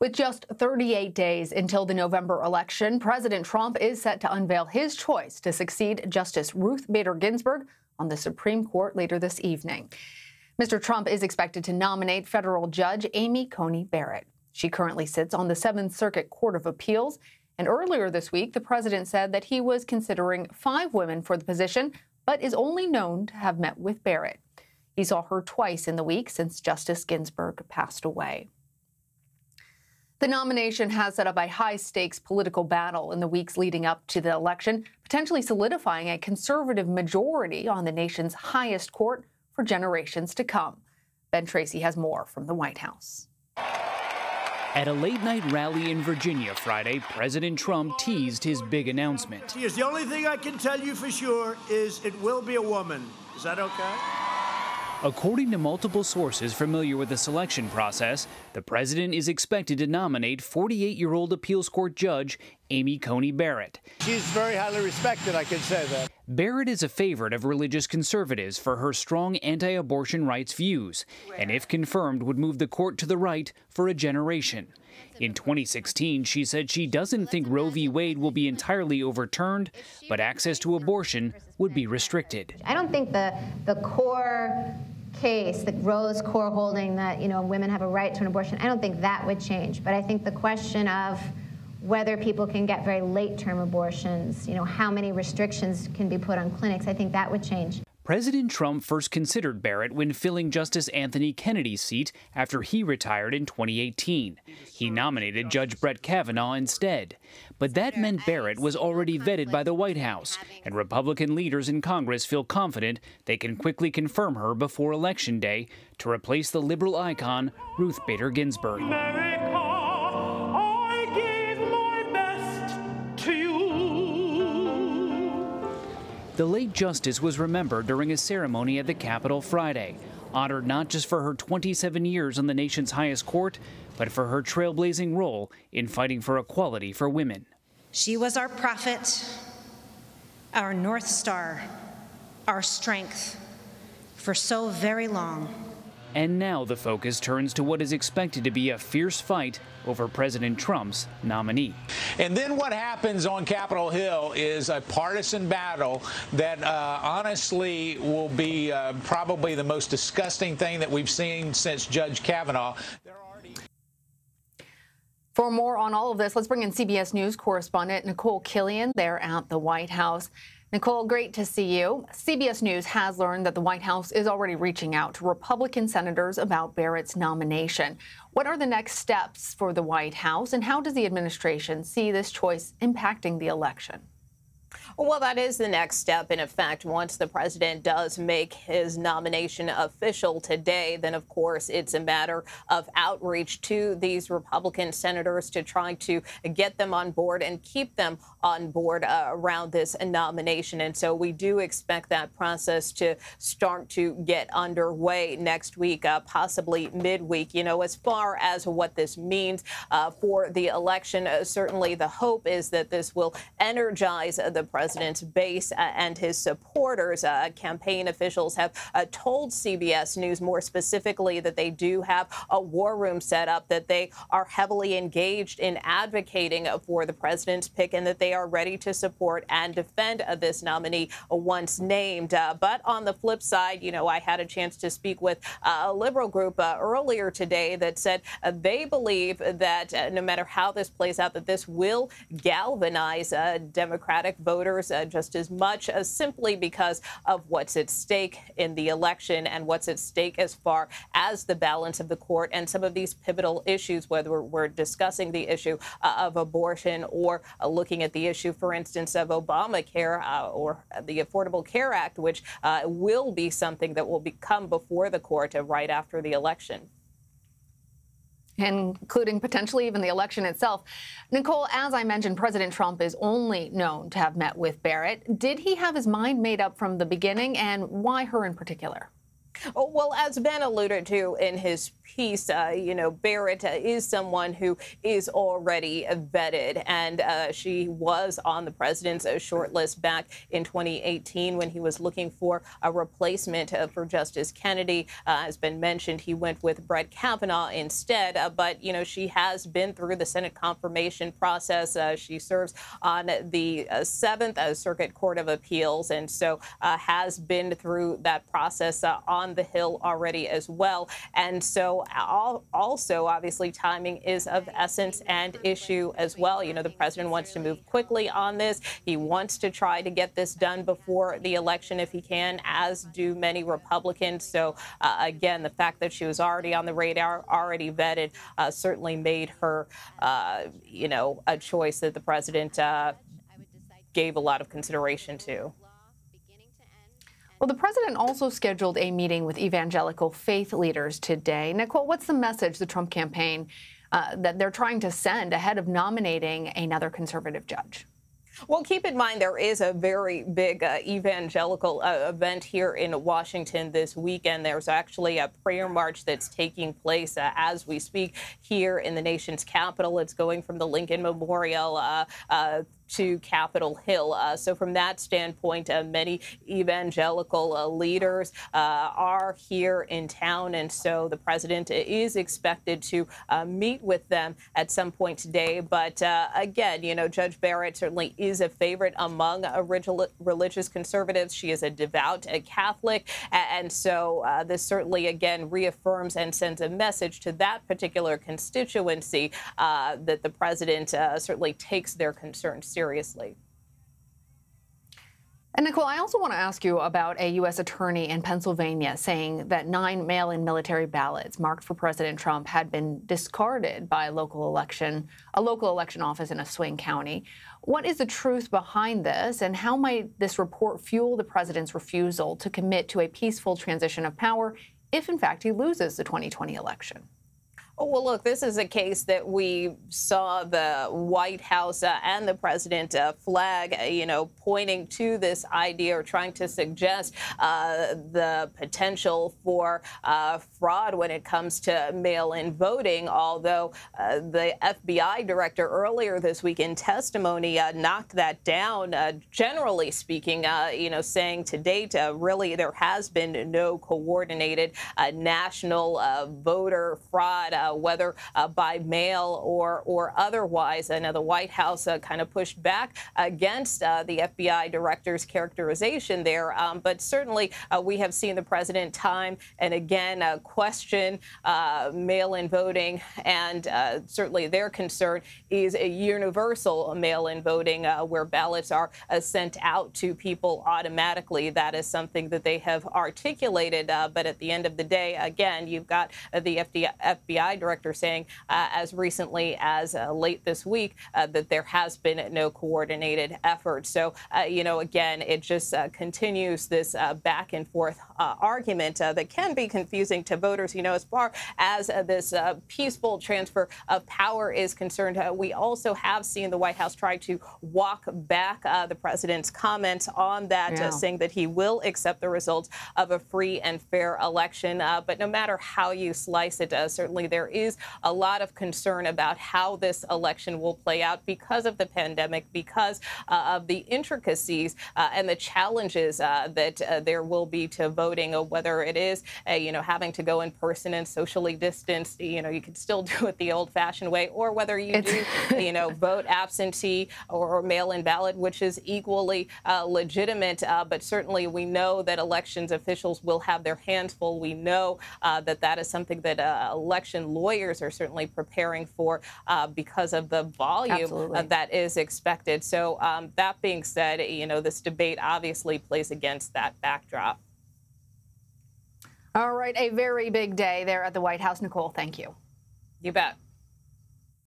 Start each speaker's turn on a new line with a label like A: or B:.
A: With just 38 days until the November election, President Trump is set to unveil his choice to succeed Justice Ruth Bader Ginsburg on the Supreme Court later this evening. Mr. Trump is expected to nominate federal judge Amy Coney Barrett. She currently sits on the Seventh Circuit Court of Appeals. And earlier this week, the president said that he was considering 5 women for the position, but is only known to have met with Barrett. He saw her twice in the week since Justice Ginsburg passed away. The nomination has set up a high-stakes political battle in the weeks leading up to the election, potentially solidifying a conservative majority on the nation's highest court for generations to come. Ben Tracy has more from the White House.
B: At a late-night rally in Virginia Friday, President Trump teased his big announcement.
C: Here's the only thing I can tell you for sure is it will be a woman. Is that okay?
B: According to multiple sources familiar with the selection process, the president is expected to nominate 48-year-old appeals court judge Amy Coney Barrett.
C: She's very highly respected, I can say that.
B: Barrett is a favorite of religious conservatives for her strong anti-abortion rights views, and if confirmed, would move the court to the right for a generation. In 2016, she said she doesn't think Roe v. Wade will be entirely overturned, but access to abortion would be restricted.
D: I don't think the core case, the Roe's core holding that, women have a right to an abortion, I don't think that would change. But I think the question of whether people can get very late-term abortions, how many restrictions can be put on clinics, I think that would change.
B: President Trump first considered Barrett when filling Justice Anthony Kennedy's seat after he retired in 2018. He nominated Judge Brett Kavanaugh instead. But that meant Barrett was already vetted by the White House, and Republican leaders in Congress feel confident they can quickly confirm her before Election Day to replace the liberal icon Ruth Bader Ginsburg. The late justice was remembered during a ceremony at the Capitol Friday, honored not just for her 27 years on the nation's highest court, but for her trailblazing role in fighting for equality for women.
E: She was our prophet, our North Star, our strength for so very long.
B: And now the focus turns to what is expected to be a fierce fight over President Trump's nominee.
F: And then what happens on Capitol Hill is a partisan battle that honestly will be probably the most disgusting thing that we've seen since Judge Kavanaugh.
A: For more on all of this, let's bring in CBS News correspondent Nikole Killion there at the White House. Nikole, great to see you. CBS News has learned that the White House is already reaching out to Republican senators about Barrett's nomination. What are the next steps for the White House, and how does the administration see this choice impacting the election?
G: Well, that is the next step. And in fact, once the president does make his nomination official today, then, of course, it's a matter of outreach to these Republican senators to try to get them on board and keep them on board around this nomination. And so we do expect that process to start to get underway next week, possibly midweek. As far as what this means for the election, certainly the hope is that this will energize the president's base and his supporters. Campaign officials have told CBS News more specifically that they do have a war room set up, that they are heavily engaged in advocating for the president's pick, and that they are ready to support and defend this nominee once named. But on the flip side, I had a chance to speak with a liberal group earlier today that said they believe that no matter how this plays out, that this will galvanize Democratic voters just as much as simply because of what's at stake in the election and what's at stake as far as the balance of the court and some of these pivotal issues, whether we're discussing the issue of abortion or looking at the issue, for instance, of Obamacare or the Affordable Care Act, which will be something that will come before the court right after the election,
A: including potentially even the election itself. Nikole, as I mentioned, President Trump is only known to have met with Barrett. Did he have his mind made up from the beginning, and why her in particular?
G: Well, as Ben alluded to in his piece, Barrett is someone who is already vetted, and she was on the president's short list back in 2018 when he was looking for a replacement for Justice Kennedy. As been mentioned, he went with Brett Kavanaugh instead, but, she has been through the Senate confirmation process. She serves on the 7th Circuit Court of Appeals, and so has been through that process on the Hill already as well. And so also, obviously, timing is of essence and issue as well. The president wants to move quickly on this. He wants to try to get this done before the election if he can, as do many Republicans. So, again, the fact that she was already on the radar, already vetted, certainly made her, a choice that the president gave a lot of consideration to.
A: Well, the president also scheduled a meeting with evangelical faith leaders today. Nikole, what's the message the Trump campaign that they're trying to send ahead of nominating another conservative judge?
G: Well, keep in mind there is a very big evangelical event here in Washington this weekend. There's actually a prayer march that's taking place as we speak here in the nation's capital. It's going from the Lincoln Memorial to Capitol Hill. So from that standpoint, many evangelical leaders are here in town. And so the president is expected to meet with them at some point today. But again, Judge Barrett certainly is a favorite among religious conservatives. She is a devout Catholic. And so this certainly, again, reaffirms and sends a message to that particular constituency that the president certainly takes their concerns seriously.
A: And Nikole, I also want to ask you about a U.S. attorney in Pennsylvania saying that 9 mail-in military ballots marked for President Trump had been discarded by a local election office in a swing county. What is the truth behind this, and how might this report fuel the president's refusal to commit to a peaceful transition of power if, in fact, he loses the 2020 election?
G: Oh, well, look, this is a case that we saw the White House and the president flag, pointing to this idea or trying to suggest the potential for fraud when it comes to mail-in voting, although the FBI director earlier this week in testimony knocked that down, generally speaking, saying to date, really, there has been no coordinated national voter fraud, whether by mail or otherwise. I know the White House kind of pushed back against the FBI director's characterization there, but certainly we have seen the president time and again question mail-in voting, and certainly their concern is a universal mail-in voting where ballots are sent out to people automatically. That is something that they have articulated, but at the end of the day, again, you've got the FBI director saying as recently as late this week that there has been no coordinated effort. So, again, it just continues this back and forth argument that can be confusing to voters. As far as this peaceful transfer of power is concerned, we also have seen the White House try to walk back the president's comments on that, saying that he will accept the results of a free and fair election. But no matter how you slice it, certainly there is a lot of concern about how this election will play out because of the pandemic, because of the intricacies and the challenges that there will be to voting, whether it is, having to go in person and socially distanced, you can still do it the old-fashioned way, or whether you do, vote absentee or mail-in ballot, which is equally legitimate. But certainly we know that elections officials will have their hands full. We know that is something that election lawyers are certainly preparing for because of the volume that is expected. So that being said, this debate obviously plays against that backdrop.
A: All right, a very big day there at the White House. Nikole, thank you.
G: You bet.